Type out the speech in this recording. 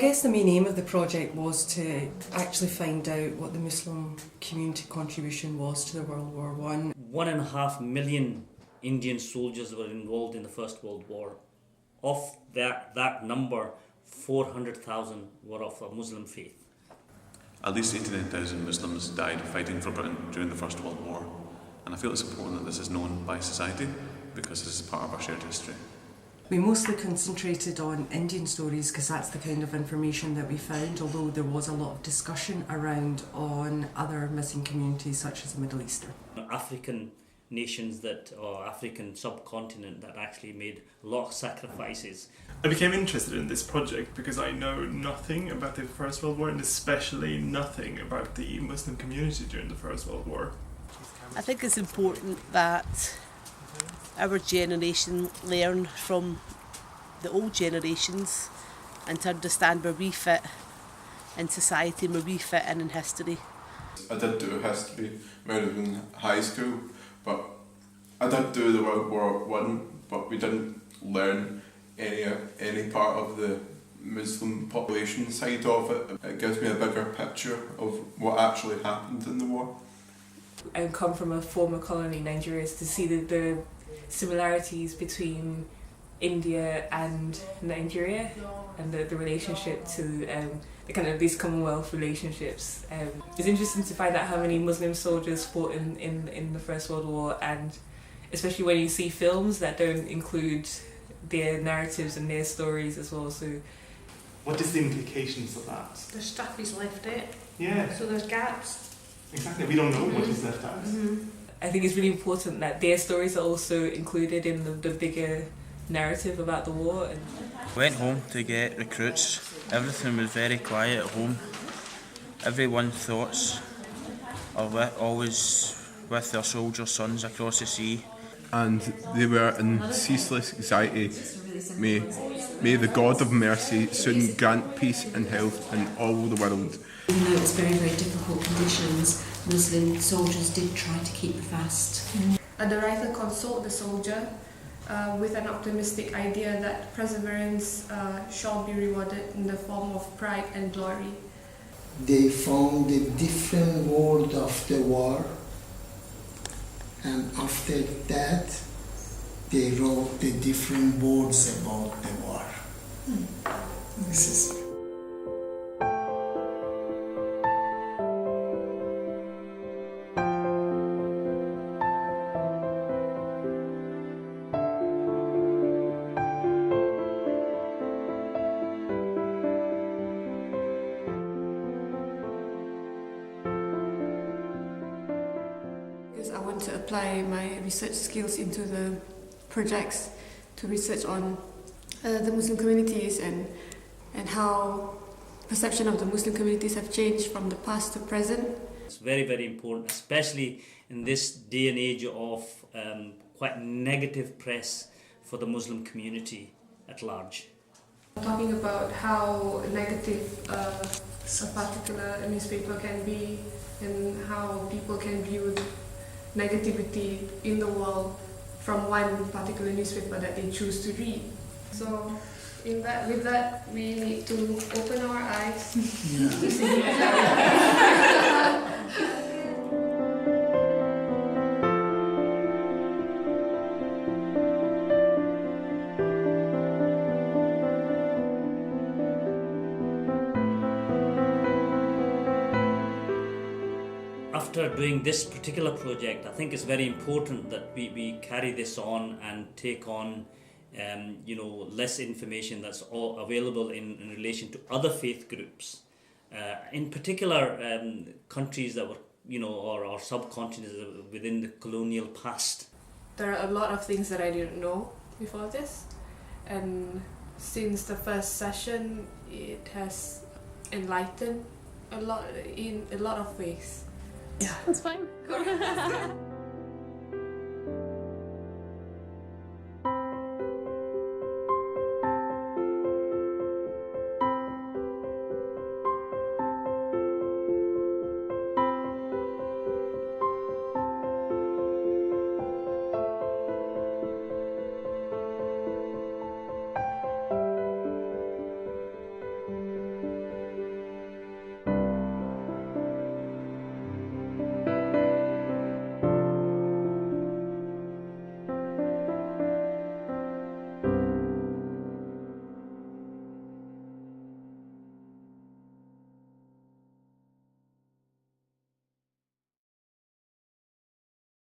guess the main aim of the project was to actually find out what the Muslim community contribution was to the World War I. 1.5 million Indian soldiers were involved in the First World War. Of that number, 400,000 were of a Muslim faith. At least 89,000 Muslims died fighting for Britain during the First World War, and I feel it's important that this is known by society because this is part of our shared history. We mostly concentrated on Indian stories because that's the kind of information that we found, although there was a lot of discussion around on other missing communities such as the Middle Eastern. African nations or African subcontinent that actually made a lot of sacrifices. I became interested in this project because I know nothing about the First World War and especially nothing about the Muslim community during the First World War. I think it's important that our generation learn from the old generations and to understand where we fit in society and where we fit in history. I did do history when I was in high school, but I did do the World War I, but we didn't learn any part of the Muslim population side of it. It gives me a bigger picture of what actually happened in the war. I come from a former colony, Nigeria, to see the similarities between India and Nigeria and the relationship to the kind of these Commonwealth relationships. It's interesting to find out how many Muslim soldiers fought in the First World War, and especially when you see films that don't include their narratives and their stories as well. So, what is the implications of that? The stuff is left out. Yeah. So there's gaps. Exactly, we don't know what is left out. I think it's really important that their stories are also included in the bigger narrative about the war. Went home to get recruits. Everything was very quiet at home. Everyone's thoughts are always with their soldier sons across the sea. And they were in ceaseless anxiety. May the God of mercy soon grant peace and health in all the world. Even though it was very, very difficult conditions, Muslim soldiers did try to keep the fast. The writer consoled the soldier with an optimistic idea that perseverance shall be rewarded in the form of pride and glory. They found a different world after war, and after that they wrote the different words about the war. This is I want to apply my research skills into the projects to research on the Muslim communities and how perception of the Muslim communities have changed from the past to present. It's very, very important, especially in this day and age of quite negative press for the Muslim community at large. Talking about how negative a particular newspaper can be and how people can view negativity in the world from one particular newspaper that they choose to read. So with that we need to open our eyes to see After doing this particular project, I think it's very important that we carry this on and take on less information that's all available in relation to other faith groups. In particular, countries that were, or subcontinents within the colonial past. There are a lot of things that I didn't know before this, and since the first session, it has enlightened a lot in a lot of ways. Yeah, that's fine.